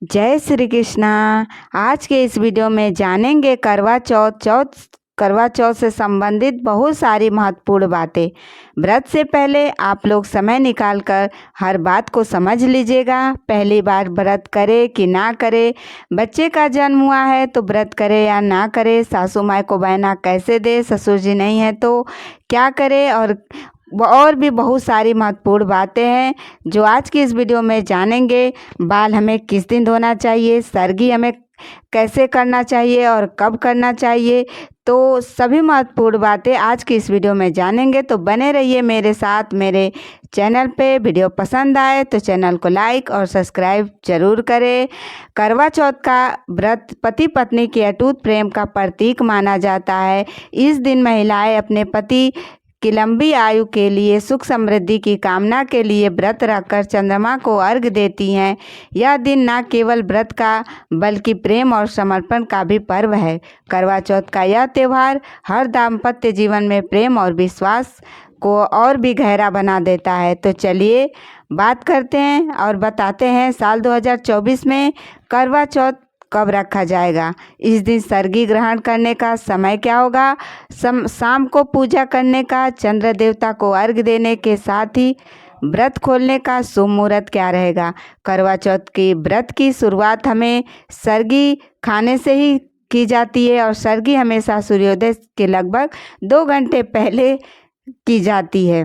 जय श्री कृष्णा। आज के इस वीडियो में जानेंगे करवा चौथ से संबंधित बहुत सारी महत्वपूर्ण बातें। व्रत से पहले आप लोग समय निकालकर हर बात को समझ लीजिएगा। पहली बार व्रत करे कि ना करे, बच्चे का जन्म हुआ है तो व्रत करे या ना करे, सासू माँ को बहना कैसे दे, ससुर जी नहीं है तो क्या करे, और भी बहुत सारी महत्वपूर्ण बातें हैं जो आज की इस वीडियो में जानेंगे। बाल हमें किस दिन धोना चाहिए, सरगी हमें कैसे करना चाहिए और कब करना चाहिए, तो सभी महत्वपूर्ण बातें आज की इस वीडियो में जानेंगे। तो बने रहिए मेरे साथ मेरे चैनल पे। वीडियो पसंद आए तो चैनल को लाइक और सब्सक्राइब जरूर करें। करवा चौथ का व्रत पति पत्नी के अटूट प्रेम का प्रतीक माना जाता है। इस दिन महिलाएं अपने पति की लंबी आयु के लिए, सुख समृद्धि की कामना के लिए व्रत रखकर चंद्रमा को अर्घ्य देती हैं। यह दिन न केवल व्रत का बल्कि प्रेम और समर्पण का भी पर्व है। करवा चौथ का यह त्यौहार हर दाम्पत्य जीवन में प्रेम और विश्वास को और भी गहरा बना देता है। तो चलिए बात करते हैं और बताते हैं साल 2024 में करवा चौथ कब रखा जाएगा। इस दिन सरगी ग्रहण करने का समय क्या होगा, शाम को पूजा करने का, चंद्र देवता को अर्घ्य देने के साथ ही व्रत खोलने का शुभ मुहूर्त क्या रहेगा। करवा चौथ की व्रत की शुरुआत हमें सरगी खाने से ही की जाती है और सरगी हमेशा सूर्योदय के लगभग 2 घंटे पहले की जाती है।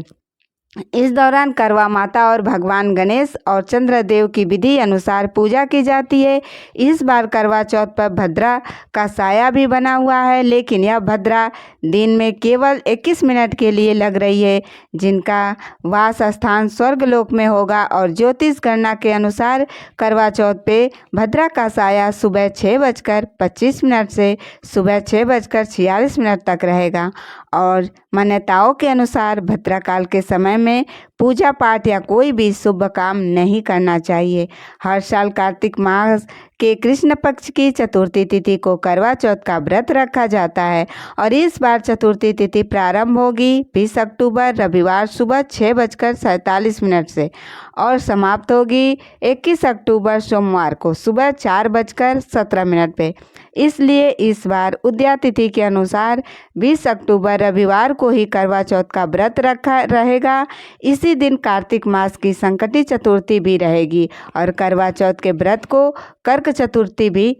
इस दौरान करवा माता और भगवान गणेश और चंद्रदेव की विधि अनुसार पूजा की जाती है। इस बार करवा चौथ पर भद्रा का साया भी बना हुआ है, लेकिन यह भद्रा दिन में केवल 21 मिनट के लिए लग रही है, जिनका वास स्थान स्वर्गलोक में होगा। और ज्योतिष गणना के अनुसार करवा चौथ पे भद्रा का साया सुबह 6:25 से सुबह 6:46 तक रहेगा। और मान्यताओं के अनुसार भद्रा काल के समय में पूजा पाठ या कोई भी शुभ काम नहीं करना चाहिए। हर साल कार्तिक मास के कृष्ण पक्ष की चतुर्थी तिथि को करवा चौथ का व्रत रखा जाता है और इस बार चतुर्थी तिथि प्रारंभ होगी 20 अक्टूबर रविवार सुबह 6:47 से और समाप्त होगी 21 अक्टूबर सोमवार को सुबह 4:17 पे। इसलिए इस बार उदया तिथि के अनुसार 20 अक्टूबर रविवार को ही करवा चौथ का व्रत रखा रहेगा। इसी दिन कार्तिक मास की संकटी चतुर्थी भी रहेगी और करवा चौथ के व्रत को कर्क चतुर्थी भी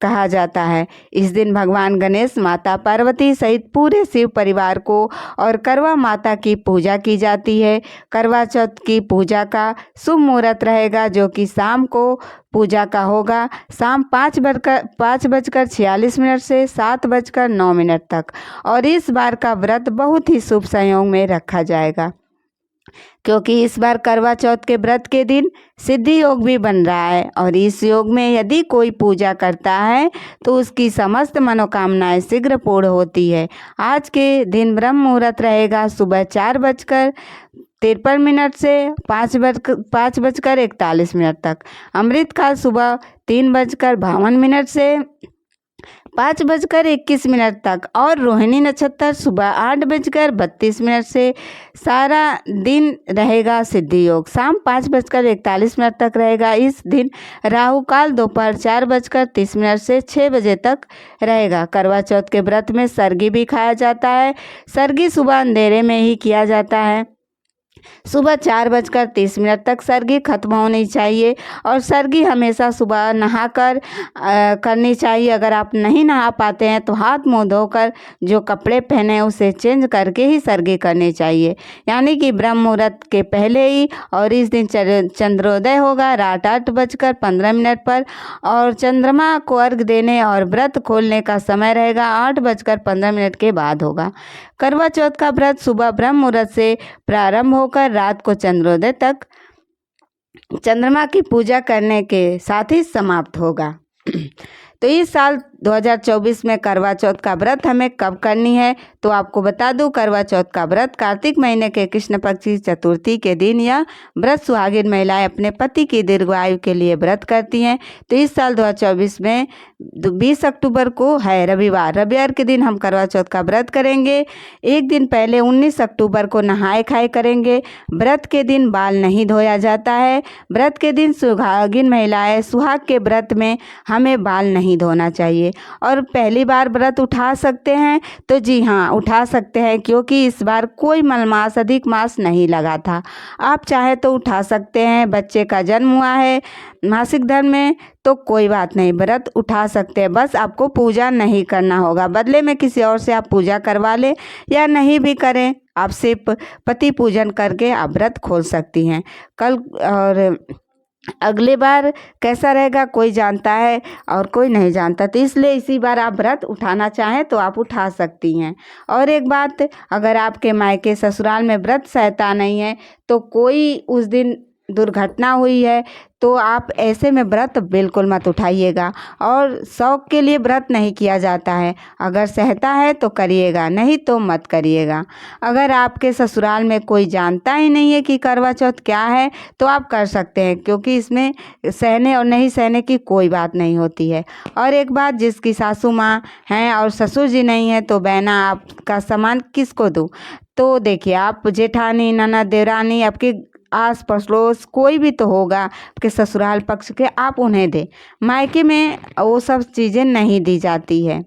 कहा जाता है। इस दिन भगवान गणेश, माता पार्वती सहित पूरे शिव परिवार को और करवा माता की पूजा की जाती है। करवा चौथ की पूजा का शुभ मुहूर्त रहेगा जो कि शाम को पूजा का होगा, शाम 5:46 से 7:09 तक। और इस बार का व्रत बहुत ही शुभ संयोग में रखा जाएगा क्योंकि इस बार करवा चौथ के व्रत के दिन सिद्धि योग भी बन रहा है और इस योग में यदि कोई पूजा करता है तो उसकी समस्त मनोकामनाएं शीघ्र पूर्ण होती है। आज के दिन ब्रह्म मुहूर्त रहेगा सुबह 4:53 से 5:41 तक। अमृत काल सुबह 3:52 से 5:21 तक और रोहिणी नक्षत्र सुबह 8:32 से सारा दिन रहेगा। सिद्धि योग शाम 5:41 तक रहेगा। इस दिन राहु काल दोपहर 4:30 से 6 बजे तक रहेगा। करवा चौथ के व्रत में सरगी भी खाया जाता है। सरगी सुबह अंधेरे में ही किया जाता है। सुबह 4:30 तक सरगी खत्म होनी चाहिए और सरगी हमेशा सुबह नहाकर करनी चाहिए। अगर आप नहीं नहा पाते हैं तो हाथ मुंह धोकर जो कपड़े पहने हैं उसे चेंज करके ही सरगी करनी चाहिए, यानी कि ब्रह्म मुहूर्त के पहले ही। और इस दिन चंद्रोदय होगा रात 8:15 पर और चंद्रमा को अर्घ्य देने और व्रत खोलने का समय रहेगा 8:15 के बाद होगा। करवा चौथ का व्रत सुबह ब्रह्म मुहूर्त से प्रारंभ होकर रात को चंद्रोदय तक चंद्रमा की पूजा करने के साथ ही समाप्त होगा। तो इस साल 2024 में करवा चौथ का व्रत हमें कब करनी है, तो आपको बता दूं, करवा चौथ का व्रत कार्तिक महीने के कृष्ण पक्ष की चतुर्थी के दिन यह व्रत सुहागिन महिलाएं अपने पति की दीर्घायु के लिए व्रत करती हैं। तो इस साल 2024 में 20 अक्टूबर को है रविवार के दिन हम करवा चौथ का व्रत करेंगे। एक दिन पहले 19 अक्टूबर को नहाए खाए करेंगे। व्रत के दिन बाल नहीं धोया जाता है। व्रत के दिन सुहागिन महिलाएं सुहाग के व्रत में हमें बाल नहीं धोना चाहिए। और पहली बार व्रत उठा सकते हैं, तो जी हाँ उठा सकते हैं, क्योंकि इस बार कोई मलमास अधिक मास नहीं लगा था। आप चाहे तो उठा सकते हैं। बच्चे का जन्म हुआ है मासिक धर्म में तो कोई बात नहीं, व्रत उठा सकते हैं। बस आपको पूजा नहीं करना होगा, बदले में किसी और से आप पूजा करवा लें या नहीं भी करें, आप सिर्फ पति पूजन करके आप व्रत खोल सकती हैं। कल और अगली बार कैसा रहेगा कोई जानता है और कोई नहीं जानता, तो इसलिए इसी बार आप व्रत उठाना चाहें तो आप उठा सकती हैं। और एक बात, अगर आपके मायके ससुराल में व्रत सहता नहीं है, तो कोई उस दिन दुर्घटना हुई है, तो आप ऐसे में व्रत बिल्कुल मत उठाइएगा। और शौक के लिए व्रत नहीं किया जाता है, अगर सहता है तो करिएगा, नहीं तो मत करिएगा। अगर आपके ससुराल में कोई जानता ही नहीं है कि करवा चौथ क्या है, तो आप कर सकते हैं, क्योंकि इसमें सहने और नहीं सहने की कोई बात नहीं होती है। और एक बात, जिसकी सासू माँ हैं और ससुर जी नहीं है, तो बहना आपका सामान किसको दूँ? तो देखिए, आप जेठानी, ननद, देवरानी, आपके आस पड़ोस कोई भी तो होगा आपके ससुराल पक्ष के, आप उन्हें दें। मायके में वो सब चीज़ें नहीं दी जाती है,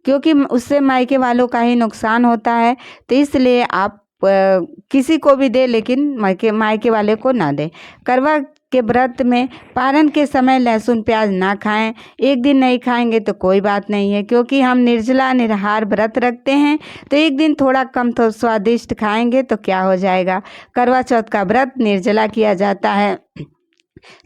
क्योंकि उससे मायके वालों का ही नुकसान होता है। तो इसलिए आप किसी को भी दे, लेकिन मायके वाले को ना दें। करवा के व्रत में पारण के समय लहसुन प्याज ना खाएं। एक दिन नहीं खाएंगे तो कोई बात नहीं है, क्योंकि हम निर्जला निराहार व्रत रखते हैं, तो एक दिन थोड़ा कम तो स्वादिष्ट खाएंगे तो क्या हो जाएगा। करवा चौथ का व्रत निर्जला किया जाता है।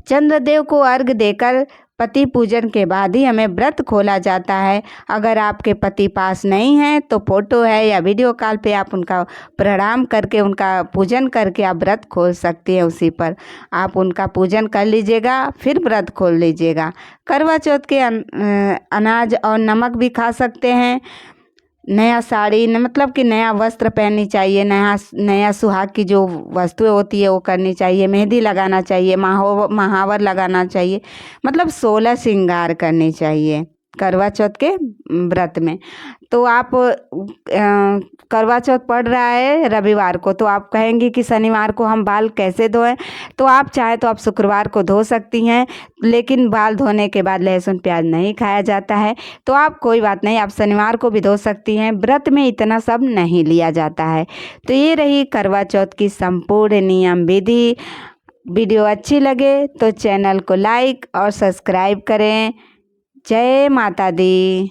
चंद्रदेव को अर्घ देकर पति पूजन के बाद ही हमें व्रत खोला जाता है। अगर आपके पति पास नहीं है, तो फोटो है या वीडियो कॉल पे आप उनका प्रणाम करके, उनका पूजन करके आप व्रत खोल सकती हैं। उसी पर आप उनका पूजन कर लीजिएगा, फिर व्रत खोल लीजिएगा। करवा चौथ के अनाज और नमक भी खा सकते हैं। नया साड़ी मतलब कि नया वस्त्र पहननी चाहिए। नया सुहाग की जो वस्तुएं होती है वो करनी चाहिए। मेहंदी लगाना चाहिए, महावर लगाना चाहिए, मतलब 16 श्रृंगार करनी चाहिए करवा चौथ के व्रत में। तो आप करवा चौथ पड़ रहा है रविवार को, तो आप कहेंगे कि शनिवार को हम बाल कैसे धोएं? तो आप चाहे तो आप शुक्रवार को धो सकती हैं, लेकिन बाल धोने के बाद लहसुन प्याज नहीं खाया जाता है, तो आप कोई बात नहीं, आप शनिवार को भी धो सकती हैं। व्रत में इतना सब नहीं लिया जाता है। तो ये रही करवा चौथ की संपूर्ण नियम विधि। वीडियो अच्छी लगे तो चैनल को लाइक और सब्सक्राइब करें। जय माता दी।